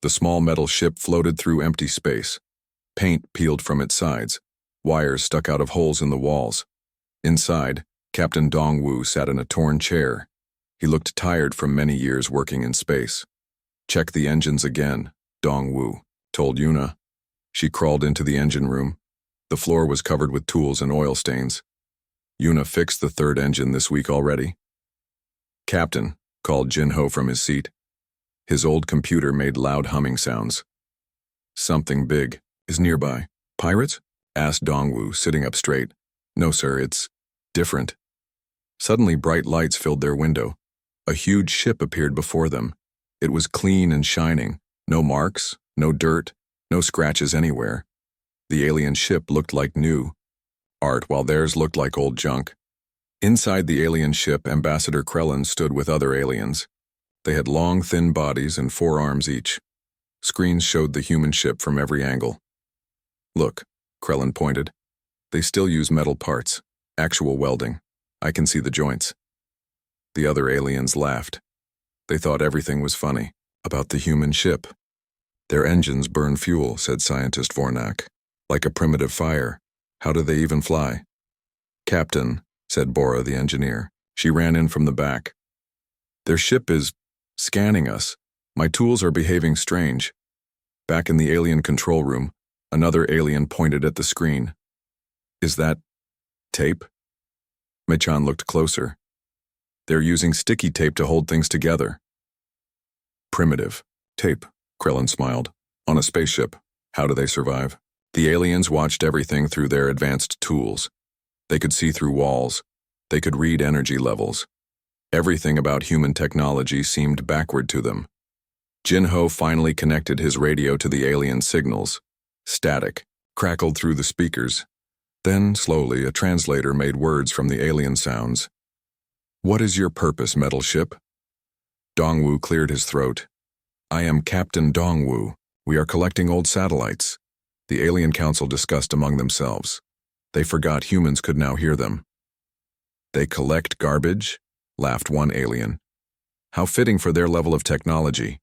The small metal ship floated through empty space. Paint peeled from its sides. Wires stuck out of holes in the walls. Inside, Captain Dongwu sat in a torn chair. He looked tired from many years working in space. "Check the engines again," Dongwu told Yuna. She crawled into the engine room. The floor was covered with tools and oil stains. "Yuna fixed the third engine this week already." "Captain," called Jinho from his seat. His old computer made loud humming sounds. "Something big is nearby." "Pirates?" asked Dongwu, sitting up straight. "No, sir, it's different." Suddenly bright lights filled their window. A huge ship appeared before them. It was clean and shining. No marks, no dirt, no scratches anywhere. The alien ship looked like new art, while theirs looked like old junk. Inside the alien ship, Ambassador Krellin stood with other aliens. They had long, thin bodies and 4 arms each. Screens showed the human ship from every angle. "Look," Krellin pointed. "They still use metal parts, actual welding. I can see the joints." The other aliens laughed. They thought everything was funny about the human ship. "Their engines burn fuel," said scientist Vornak. "Like a primitive fire. How do they even fly?" "Captain," said Bora the engineer. She ran in from the back. "Their ship is scanning us. My tools are behaving strange." Back in the alien control room, another alien pointed at the screen. "Is that tape?" Michan looked closer. "They're using sticky tape to hold things together." "Primitive tape," Krellin smiled. "On a spaceship. How do they survive?" The aliens watched everything through their advanced tools. They could see through walls. They could read energy levels. Everything about human technology seemed backward to them. Jinho finally connected his radio to the alien signals. Static crackled through the speakers. Then, slowly, a translator made words from the alien sounds. "What is your purpose, metal ship?" Dongwu cleared his throat. "I am Captain Dongwu. We are collecting old satellites." The Alien Council discussed among themselves. They forgot humans could now hear them. "They collect garbage?" laughed one alien. "How fitting for their level of technology."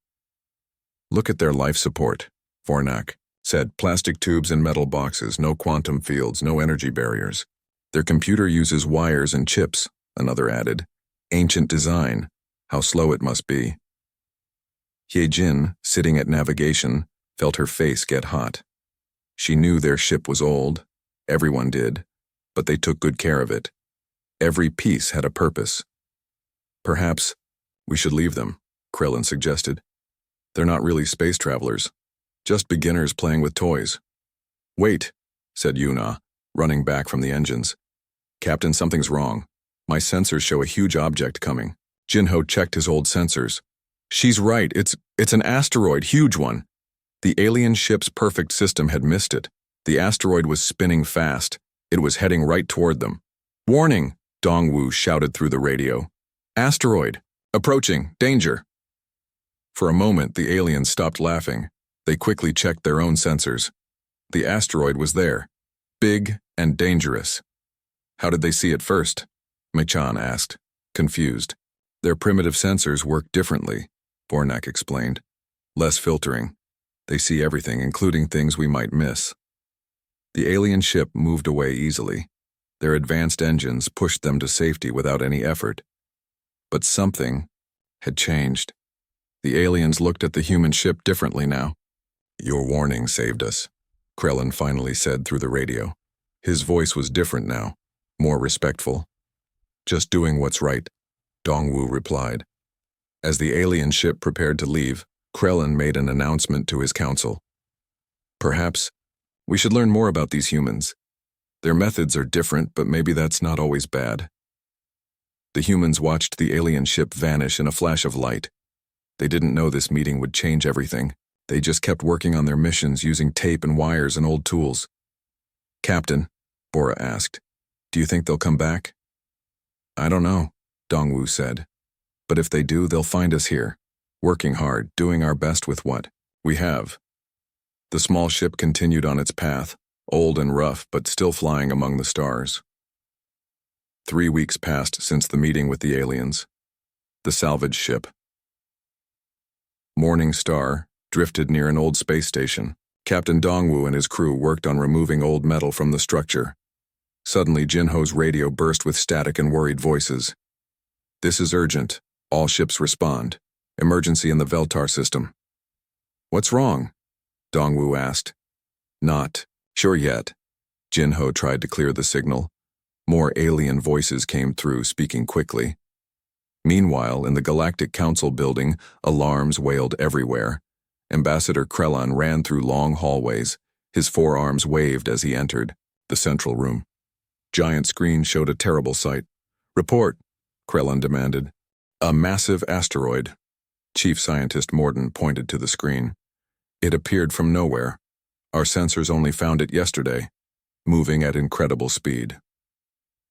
"Look at their life support," Vornak said. "Plastic tubes and metal boxes, no quantum fields, no energy barriers. Their computer uses wires and chips," another added. "Ancient design. How slow it must be." Hyejin, sitting at navigation, felt her face get hot. She knew their ship was old. Everyone did. But they took good care of it. Every piece had a purpose. "Perhaps we should leave them," Krellin suggested. "They're not really space travelers. Just beginners playing with toys." "Wait," said Yuna, running back from the engines. "Captain, something's wrong. My sensors show a huge object coming." Jinho checked his old sensors. "She's right. It's an asteroid, huge one." The alien ship's perfect system had missed it. The asteroid was spinning fast. It was heading right toward them. "Warning!" Dongwu shouted through the radio. "Asteroid! Approaching! Danger!" For a moment, the aliens stopped laughing. They quickly checked their own sensors. The asteroid was there, big and dangerous. "How did they see it first?" Michan asked, confused. "Their primitive sensors work differently," Vornak explained. "Less filtering. They see everything, including things we might miss." The alien ship moved away easily. Their advanced engines pushed them to safety without any effort. But something had changed. The aliens looked at the human ship differently now. "Your warning saved us," Krellin finally said through the radio. His voice was different now, more respectful. "Just doing what's right," Dongwu replied. As the alien ship prepared to leave, Krellin made an announcement to his council. "Perhaps we should learn more about these humans. Their methods are different, but maybe that's not always bad." The humans watched the alien ship vanish in a flash of light. They didn't know this meeting would change everything. They just kept working on their missions using tape and wires and old tools. "Captain," Bora asked, "do you think they'll come back?" "I don't know," Dongwu said. "But if they do, they'll find us here, working hard, doing our best with what we have." The small ship continued on its path, old and rough, but still flying among the stars. 3 weeks passed since the meeting with the aliens. The salvage ship. Morning Star, drifted near an old space station. Captain Dongwu and his crew worked on removing old metal from the structure. Suddenly, Jinho's radio burst with static and worried voices. "This is urgent. All ships respond. Emergency in the Veltar system." "What's wrong?" Dongwu asked. "Not sure yet." Jinho tried to clear the signal. More alien voices came through, speaking quickly. Meanwhile, in the Galactic Council building, alarms wailed everywhere. Ambassador Krellon ran through long hallways. His forearms waved as he entered the central room. Giant screen showed a terrible sight. "Report," Krellon demanded. "A massive asteroid." Chief Scientist Morden pointed to the screen. "It appeared from nowhere. Our sensors only found it yesterday, moving at incredible speed."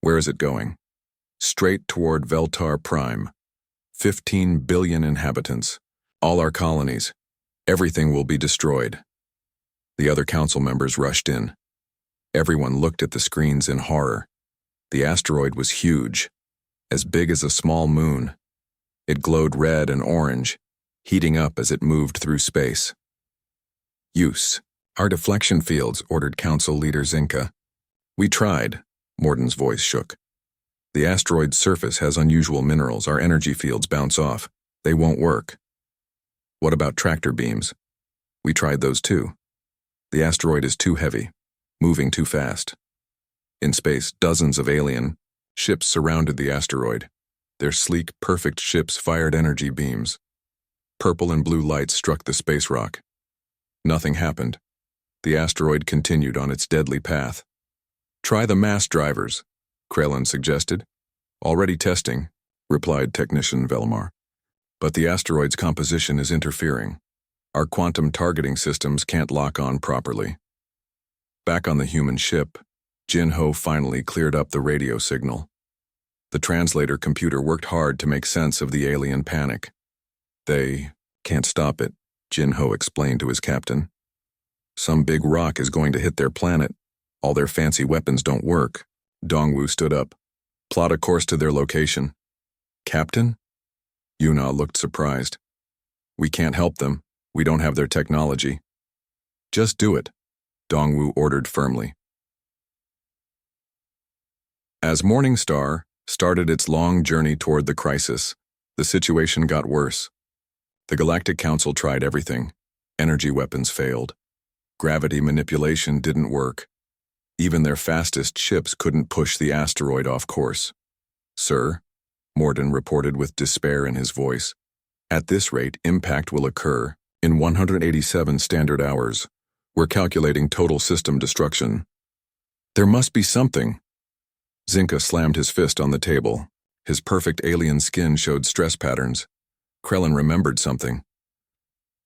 "Where is it going?" "Straight toward Veltar Prime. 15 billion inhabitants. All our colonies. Everything will be destroyed." The other council members rushed in. Everyone looked at the screens in horror. The asteroid was huge, as big as a small moon. It glowed red and orange, heating up as it moved through space. "Use our deflection fields," ordered Council Leader Zinka. "We tried." Morden's voice shook. "The asteroid's surface has unusual minerals. Our energy fields bounce off. They won't work." "What about tractor beams?" "We tried those too. The asteroid is too heavy, moving too fast." In space, dozens of alien ships surrounded the asteroid. Their sleek, perfect ships fired energy beams. Purple and blue lights struck the space rock. Nothing happened. The asteroid continued on its deadly path. "Try the mass drivers," Krellon suggested. "Already testing," replied Technician Velmar. "But the asteroid's composition is interfering. Our quantum targeting systems can't lock on properly." Back on the human ship, Jinho finally cleared up the radio signal. The translator computer worked hard to make sense of the alien panic. "They can't stop it," Jinho explained to his captain. "Some big rock is going to hit their planet. All their fancy weapons don't work." Dongwu stood up. "Plot a course to their location." "Captain?" Yuna looked surprised. "We can't help them. We don't have their technology." "Just do it," Dongwu ordered firmly. As Morning Star started its long journey toward the crisis, the situation got worse. The Galactic Council tried everything. Energy weapons failed. Gravity manipulation didn't work. Even their fastest ships couldn't push the asteroid off course. "Sir," Morden reported with despair in his voice, "at this rate, impact will occur in 187 standard hours. We're calculating total system destruction." "There must be something." Zinka slammed his fist on the table. His perfect alien skin showed stress patterns. Krellon remembered something.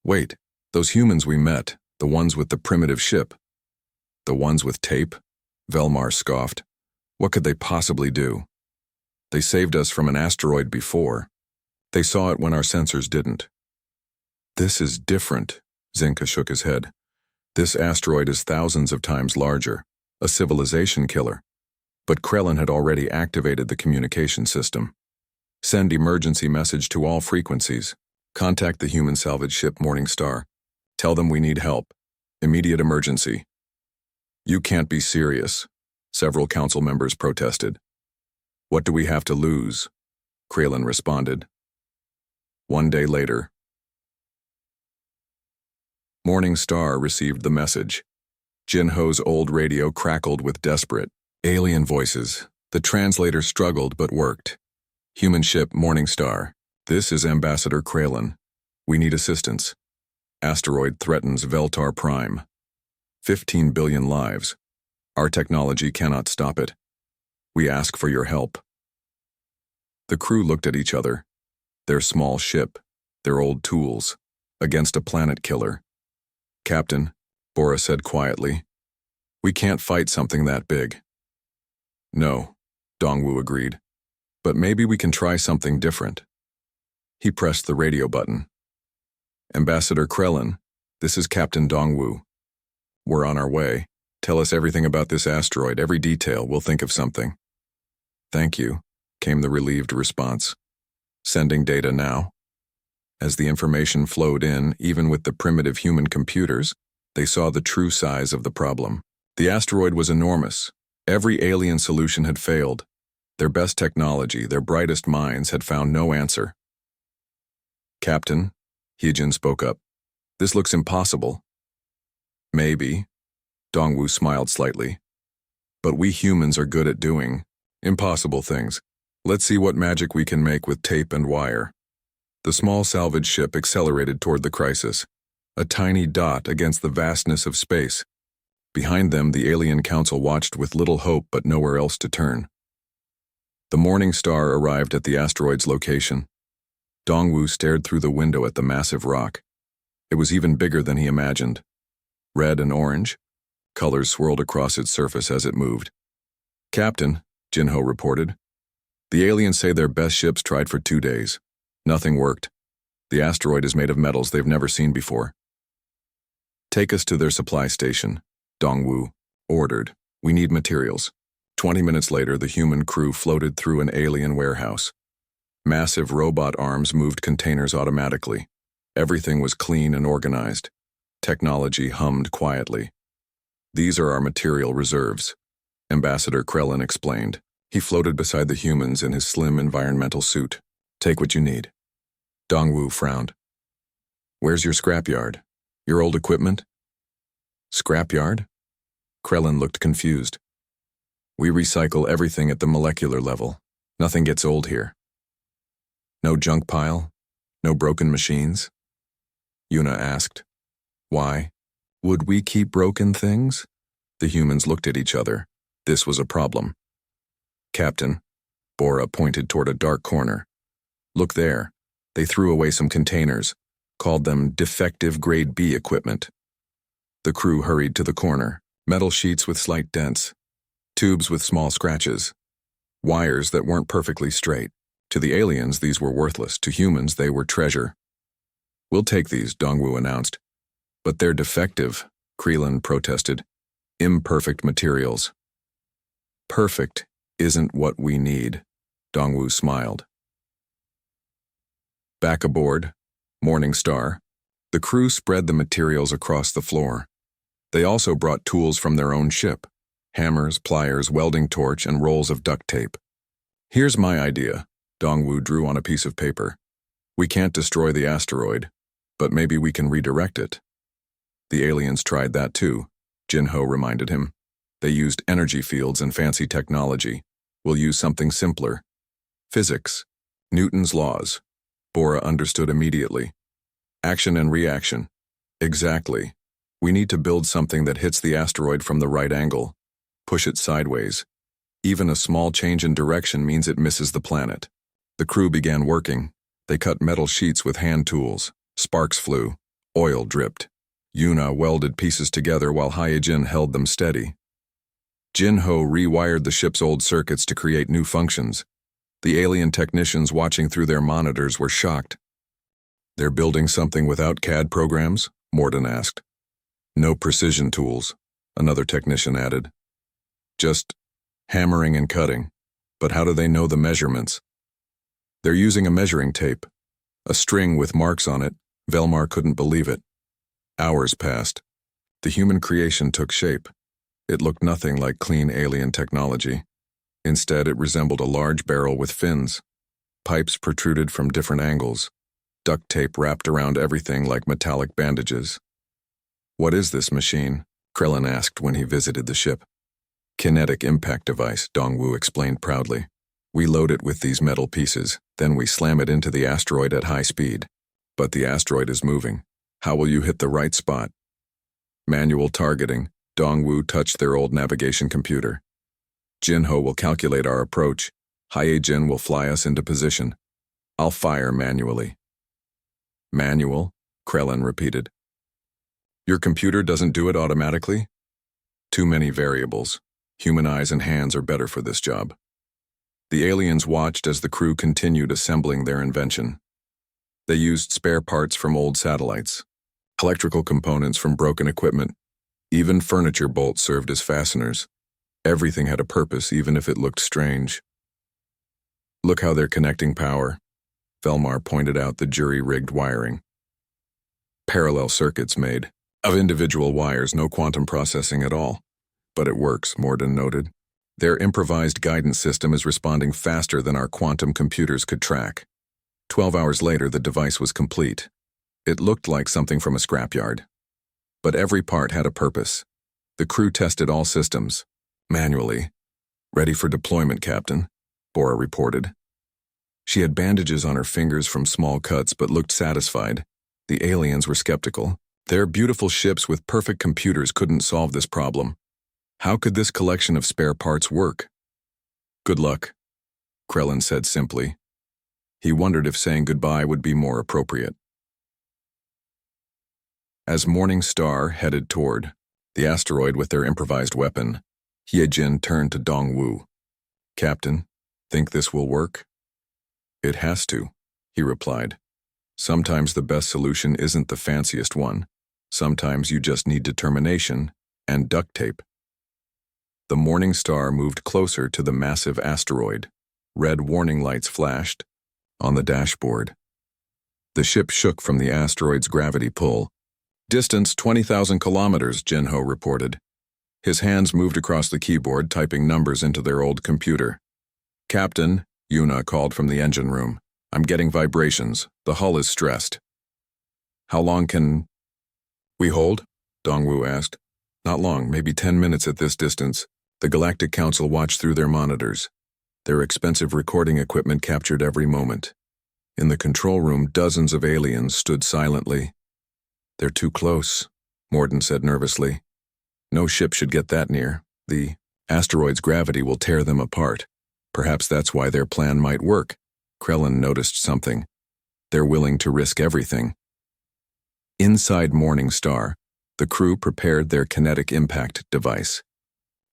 "Wait, those humans we met, the ones with the primitive ship." "The ones with tape?" Velmar scoffed. "What could they possibly do? They saved us from an asteroid before. They saw it when our sensors didn't." "This is different," Zinka shook his head. "This asteroid is thousands of times larger, a civilization killer." But Krellon had already activated the communication system. "Send emergency message to all frequencies. Contact the human salvage ship Morning Star. Tell them we need help. Immediate emergency." "You can't be serious," several council members protested. "What do we have to lose?" Krellon responded. One day later, Morning Star received the message. Jinho's old radio crackled with desperate, alien voices. The translator struggled but worked. "Human ship Morning Star. This is Ambassador Krellon. We need assistance. Asteroid threatens Veltar Prime. 15 billion lives. Our technology cannot stop it. We ask for your help." The crew looked at each other. Their small ship, their old tools, against a planet killer. "Captain," Bora said quietly, "we can't fight something that big." "No," Dongwu agreed, "but maybe we can try something different." He pressed the radio button. "Ambassador Krellon, this is Captain Dongwu. We're on our way. Tell us everything about this asteroid, every detail. We'll think of something." "Thank you," came the relieved response. "Sending data now." As the information flowed in, even with the primitive human computers, they saw the true size of the problem. The asteroid was enormous. Every alien solution had failed. Their best technology, their brightest minds had found no answer. "Captain," Hyejin spoke up, "this looks impossible." "Maybe," Dongwu smiled slightly. "But we humans are good at doing impossible things. Let's see what magic we can make with tape and wire." The small salvage ship accelerated toward the crisis, a tiny dot against the vastness of space. Behind them, the alien council watched with little hope but nowhere else to turn. The morning star arrived at the asteroid's location. Dongwu stared through the window at the massive rock. It was even bigger than he imagined. Red and orange, colors swirled across its surface as it moved. "Captain," Jinho reported, "the aliens say their best ships tried for 2 days. Nothing worked. The asteroid is made of metals they've never seen before." "Take us to their supply station," Dongwu ordered. "We need materials." 20 minutes later, the human crew floated through an alien warehouse. Massive robot arms moved containers automatically. Everything was clean and organized. Technology hummed quietly. "These are our material reserves," Ambassador Krellin explained. He floated beside the humans in his slim environmental suit. "Take what you need." Dongwu frowned. "Where's your scrapyard? Your old equipment?" "Scrapyard?" Krellin looked confused. "We recycle everything at the molecular level. Nothing gets old here." "No junk pile? No broken machines?" Yuna asked. "Why? Would we keep broken things?" The humans looked at each other. This was a problem. "Captain," Bora pointed toward a dark corner. "Look there." They threw away some containers, called them defective grade B equipment. The crew hurried to the corner. Metal sheets with slight dents, tubes with small scratches, wires that weren't perfectly straight. To the aliens, these were worthless. To humans, they were treasure. "We'll take these," Dongwu announced. "But they're defective," Krellin protested. "Imperfect materials." "Perfect isn't what we need," Dongwu smiled. Back aboard, Morning Star, the crew spread the materials across the floor. They also brought tools from their own ship: hammers, pliers, welding torch, and rolls of duct tape. "Here's my idea," Dongwu drew on a piece of paper. "We can't destroy the asteroid, but maybe we can redirect it." "The aliens tried that too," Jinho reminded him. "They used energy fields and fancy technology. We'll use something simpler. Physics. Newton's laws." Bora understood immediately. "Action and reaction." "Exactly. We need to build something that hits the asteroid from the right angle. Push it sideways. Even a small change in direction means it misses the planet." The crew began working. They cut metal sheets with hand tools. Sparks flew. Oil dripped. Yuna welded pieces together while Hyejin held them steady. Jinho rewired the ship's old circuits to create new functions. The alien technicians watching through their monitors were shocked. "They're building something without CAD programs?" Morden asked. "No precision tools," another technician added. "Just hammering and cutting. But how do they know the measurements?" "They're using a measuring tape. A string with marks on it." Velmar couldn't believe it. Hours passed. The human creation took shape. It looked nothing like clean alien technology. Instead, it resembled a large barrel with fins. Pipes protruded from different angles. Duct tape wrapped around everything like metallic bandages. "What is this machine?" Krellin asked when he visited the ship. "Kinetic impact device," Dongwu explained proudly. "We load it with these metal pieces, then we slam it into the asteroid at high speed. But the asteroid is moving. How will you hit the right spot?" "Manual targeting." Dongwu touched their old navigation computer. "Jinho will calculate our approach. Hyejin will fly us into position. I'll fire manually." "Manual?" Krellin repeated. "Your computer doesn't do it automatically?" "Too many variables. Human eyes and hands are better for this job." The aliens watched as the crew continued assembling their invention. They used spare parts from old satellites, electrical components from broken equipment. Even furniture bolts served as fasteners. Everything had a purpose, even if it looked strange. "Look how they're connecting power." Velmar pointed out the jury-rigged wiring. Parallel circuits made of individual wires, no quantum processing at all. But it works, Morden noted. Their improvised guidance system is responding faster than our quantum computers could track. 12 hours later, the device was complete. It looked like something from a scrapyard. But every part had a purpose. The crew tested all systems, manually. Ready for deployment, Captain, Bora reported. She had bandages on her fingers from small cuts but looked satisfied. The aliens were skeptical. Their beautiful ships with perfect computers couldn't solve this problem. How could this collection of spare parts work? Good luck, Krellin said simply. He wondered if saying goodbye would be more appropriate. As Morning Star headed toward the asteroid with their improvised weapon, Hyejin turned to Dongwu. Captain, think this will work? It has to, he replied. Sometimes the best solution isn't the fanciest one. Sometimes you just need determination and duct tape. The Morning Star moved closer to the massive asteroid. Red warning lights flashed on the dashboard. The ship shook from the asteroid's gravity pull. Distance 20,000 kilometers, Jinho reported. His hands moved across the keyboard, typing numbers into their old computer. Captain, Yuna called from the engine room. I'm getting vibrations. The hull is stressed. How long can we hold? Dongwu asked. Not long, maybe 10 minutes at this distance. The Galactic Council watched through their monitors. Their expensive recording equipment captured every moment. In the control room, dozens of aliens stood silently. They're too close, Morden said nervously. No ship should get that near. The asteroid's gravity will tear them apart. Perhaps that's why their plan might work. Krellin noticed something. They're willing to risk everything. Inside Morning Star, the crew prepared their kinetic impact device.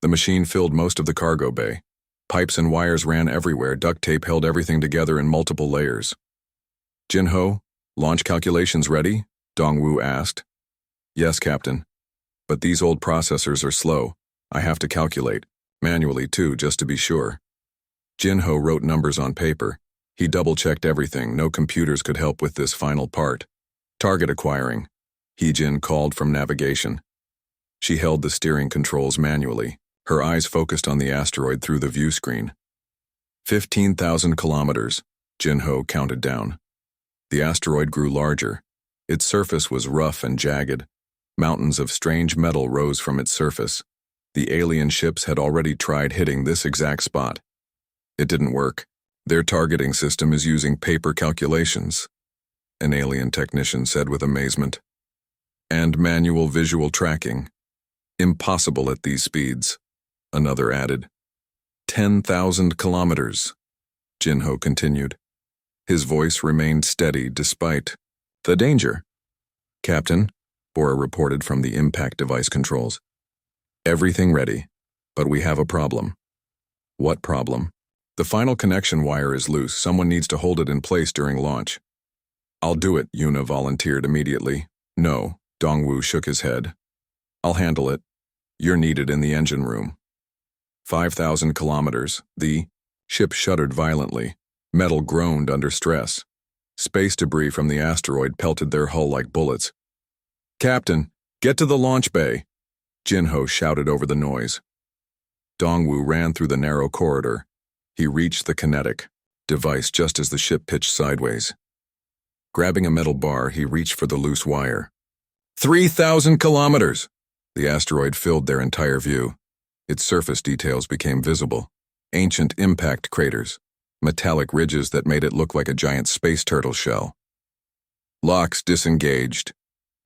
The machine filled most of the cargo bay. Pipes and wires ran everywhere. Duct tape held everything together in multiple layers. Jinho, launch calculations ready? Dongwu asked. Yes, Captain. But these old processors are slow. I have to calculate. Manually, too, just to be sure. Jinho wrote numbers on paper. He double-checked everything. No computers could help with this final part. Target acquiring. Hyejin called from navigation. She held the steering controls manually. Her eyes focused on the asteroid through the view screen. 15,000 kilometers, Jinho counted down. The asteroid grew larger. Its surface was rough and jagged. Mountains of strange metal rose from its surface. The alien ships had already tried hitting this exact spot. It didn't work. Their targeting system is using paper calculations, an alien technician said with amazement. And manual visual tracking. Impossible at these speeds, another added. 10,000 kilometers, Jinho continued. His voice remained steady despite the danger. Captain, Bora reported from the impact device controls. Everything ready, but we have a problem. What problem? The final connection wire is loose. Someone needs to hold it in place during launch. I'll do it, Yuna volunteered immediately. No, Dongwu shook his head. I'll handle it. You're needed in the engine room. 5,000 kilometers. The ship shuddered violently. Metal groaned under stress. Space debris from the asteroid pelted their hull like bullets. Captain, get to the launch bay, Jinho shouted over the noise. Dongwu ran through the narrow corridor. He reached the kinetic device just as the ship pitched sideways. Grabbing a metal bar, he reached for the loose wire. 3,000 kilometers! The asteroid filled their entire view. Its surface details became visible. Ancient impact craters, metallic ridges that made it look like a giant space turtle shell. Locks disengaged.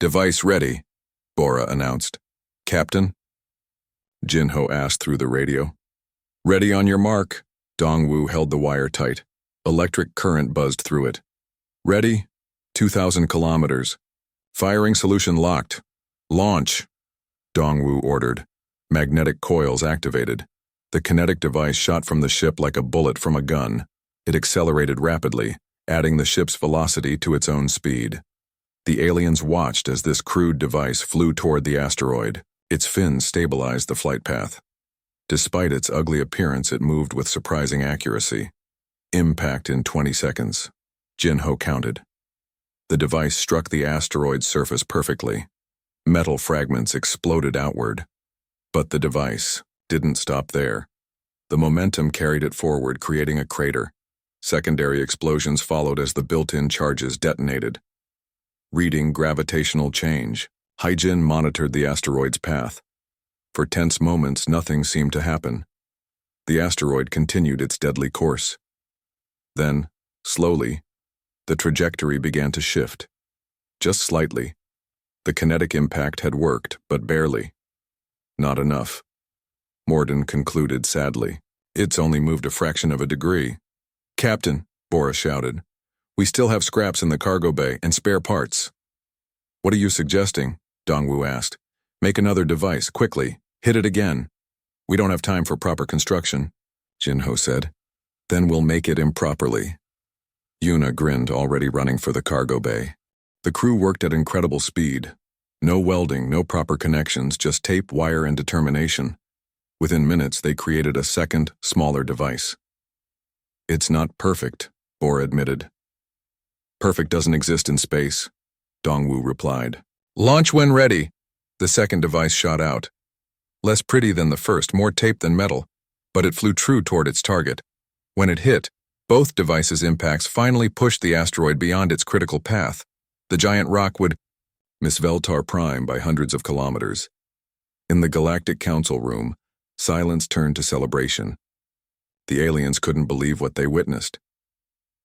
Device ready, Bora announced. Captain? Jinho asked through the radio. Ready on your mark. Dongwu held the wire tight. Electric current buzzed through it. Ready? 2,000 kilometers. Firing solution locked. Launch, Dongwu ordered. Magnetic coils activated. The kinetic device shot from the ship like a bullet from a gun. It accelerated rapidly, adding the ship's velocity to its own speed. The aliens watched as this crude device flew toward the asteroid. Its fins stabilized the flight path. Despite its ugly appearance, it moved with surprising accuracy. Impact in 20 seconds. Jinho counted. The device struck the asteroid's surface perfectly. Metal fragments exploded outward. But the device didn't stop there. The momentum carried it forward, creating a crater. Secondary explosions followed as the built-in charges detonated. Reading gravitational change, Haijin monitored the asteroid's path. For tense moments, nothing seemed to happen. The asteroid continued its deadly course. Then, slowly, the trajectory began to shift. Just slightly. The kinetic impact had worked, but barely. Not enough. Morden concluded sadly. It's only moved a fraction of a degree. Captain, Bora shouted. We still have scraps in the cargo bay and spare parts. What are you suggesting? Dongwu asked. Make another device, quickly. Hit it again. We don't have time for proper construction, Jinho said. Then we'll make it improperly. Yuna grinned, already running for the cargo bay. The crew worked at incredible speed. No welding, no proper connections, just tape, wire, and determination. Within minutes, they created a second, smaller device. It's not perfect, Bora admitted. Perfect doesn't exist in space, Dongwu replied. Launch when ready, the second device shot out. Less pretty than the first, more tape than metal, but it flew true toward its target. When it hit, both devices' impacts finally pushed the asteroid beyond its critical path. The giant rock would miss Veltar Prime by hundreds of kilometers. In the Galactic Council room, silence turned to celebration. The aliens couldn't believe what they witnessed.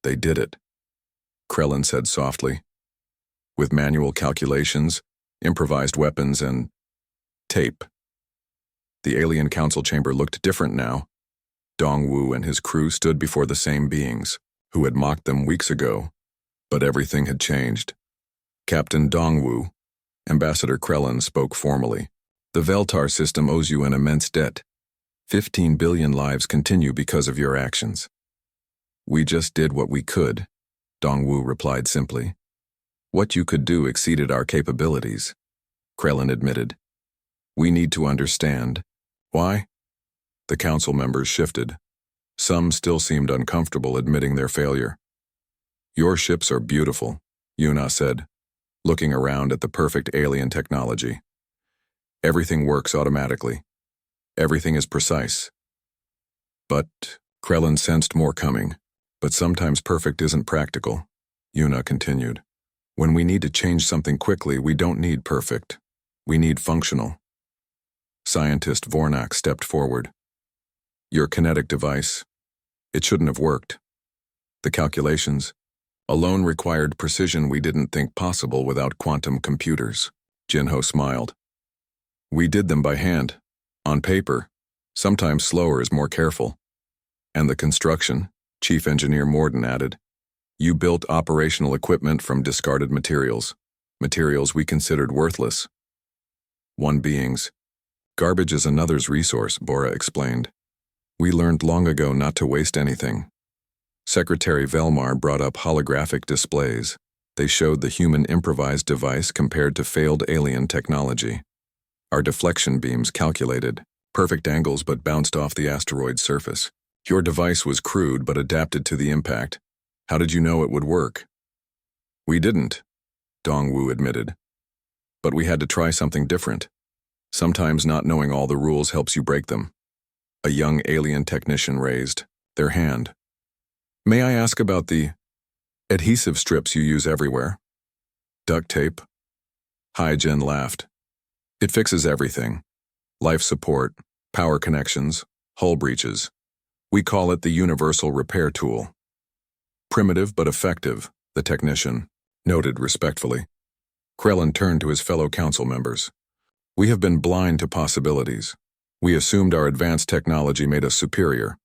They did it, Krellin said softly. With manual calculations, improvised weapons, and tape. The alien council chamber looked different now. Dongwu and his crew stood before the same beings, who had mocked them weeks ago, but everything had changed. Captain Dongwu, Ambassador Krellin spoke formally. The Veltar system owes you an immense debt. 15 billion lives continue because of your actions. We just did what we could, Dongwu replied simply. What you could do exceeded our capabilities, Krellin admitted. We need to understand. Why? The council members shifted. Some still seemed uncomfortable admitting their failure. Your ships are beautiful, Yuna said, looking around at the perfect alien technology. Everything works automatically. Everything is precise. But, Krellin sensed more coming. But sometimes perfect isn't practical, Yuna continued. When we need to change something quickly, we don't need perfect. We need functional. Scientist Vornak stepped forward. Your kinetic device, it shouldn't have worked. The calculations alone required precision we didn't think possible without quantum computers. Jinho smiled. We did them by hand, on paper. Sometimes slower is more careful. And the construction, Chief Engineer Morden added. You built operational equipment from discarded materials we considered worthless. One being's. Garbage is another's resource, Bora explained. We learned long ago not to waste anything. Secretary Velmar brought up holographic displays. They showed the human improvised device compared to failed alien technology. Our deflection beams calculated perfect angles but bounced off the asteroid's surface. Your device was crude but adapted to the impact. How did you know it would work? We didn't, Dongwu admitted. But we had to try something different. Sometimes not knowing all the rules helps you break them. A young alien technician raised their hand. May I ask about the adhesive strips you use everywhere? Duct tape? Haijin laughed. It fixes everything. Life support, power connections, hull breaches. We call it the universal repair tool. Primitive but effective, the technician noted respectfully. Krellin turned to his fellow council members. We have been blind to possibilities. We assumed our advanced technology made us superior.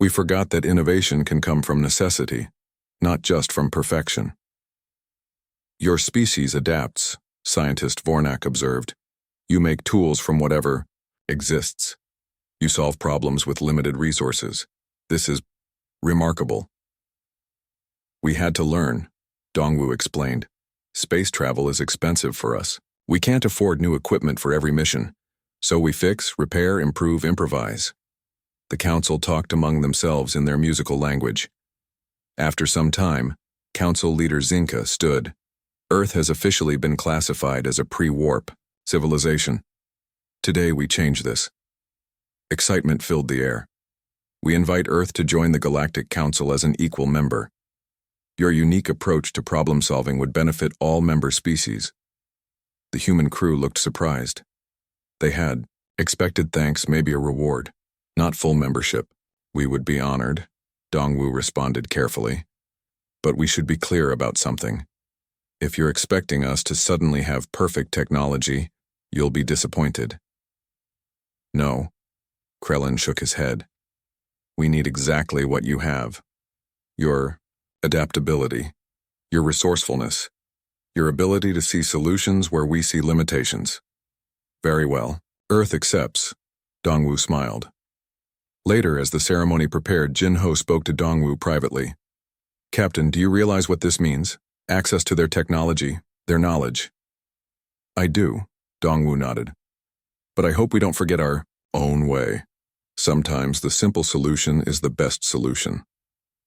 We forgot that innovation can come from necessity, not just from perfection. Your species adapts, scientist Vornak observed. You make tools from whatever exists. You solve problems with limited resources. This is remarkable. We had to learn, Dongwu explained. Space travel is expensive for us. We can't afford new equipment for every mission. So we fix, repair, improve, improvise. The council talked among themselves in their musical language. After some time, Council leader Zinka stood. Earth has officially been classified as a pre-warp civilization. Today we change this. Excitement filled the air. We invite Earth to join the Galactic Council as an equal member. Your unique approach to problem-solving would benefit all member species. The human crew looked surprised. They had expected thanks, maybe a reward, not full membership. We would be honored, Dongwu responded carefully. But we should be clear about something. If you're expecting us to suddenly have perfect technology, you'll be disappointed. No, Krellin shook his head. We need exactly what you have. Your adaptability, your resourcefulness, your ability to see solutions where we see limitations. Very well. Earth accepts, Dongwu smiled. Later, as the ceremony prepared, Jinho spoke to Dongwu privately. Captain, do you realize what this means? Access to their technology, their knowledge. I do, Dongwu nodded. But I hope we don't forget our own way. Sometimes the simple solution is the best solution.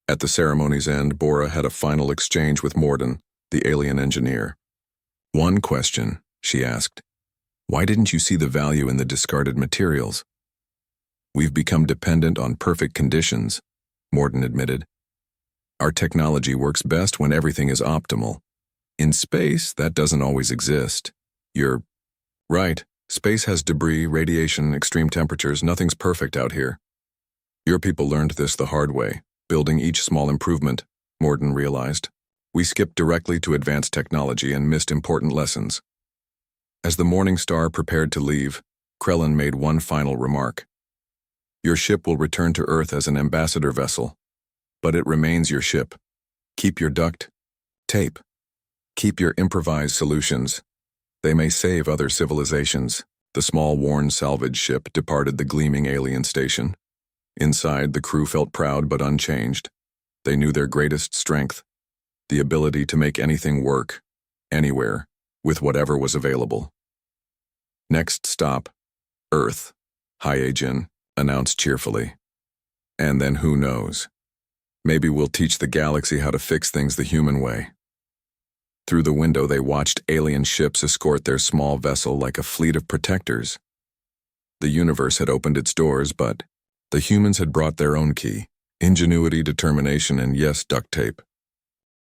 At the ceremony's end, Bora had a final exchange with Morden, the alien engineer. One question, she asked. Why didn't you see the value in the discarded materials? We've become dependent on perfect conditions, Morden admitted. Our technology works best when everything is optimal. In space, that doesn't always exist. You're right. Space has debris, radiation, extreme temperatures. Nothing's perfect out here. Your people learned this the hard way, building each small improvement, Morden realized. We skipped directly to advanced technology and missed important lessons. As the Morning Star prepared to leave, Krellin made one final remark. Your ship will return to Earth as an ambassador vessel, but it remains your ship. Keep your duct tape. Keep your improvised solutions. They may save other civilizations. The small, worn salvage ship departed the gleaming alien station. Inside, the crew felt proud but unchanged. They knew their greatest strength, the ability to make anything work, anywhere, with whatever was available. Next stop, Earth, Hyejin announced cheerfully. And then who knows? Maybe we'll teach the galaxy how to fix things the human way. Through the window, they watched alien ships escort their small vessel like a fleet of protectors. The universe had opened its doors, but the humans had brought their own key, ingenuity, determination, and yes, duct tape.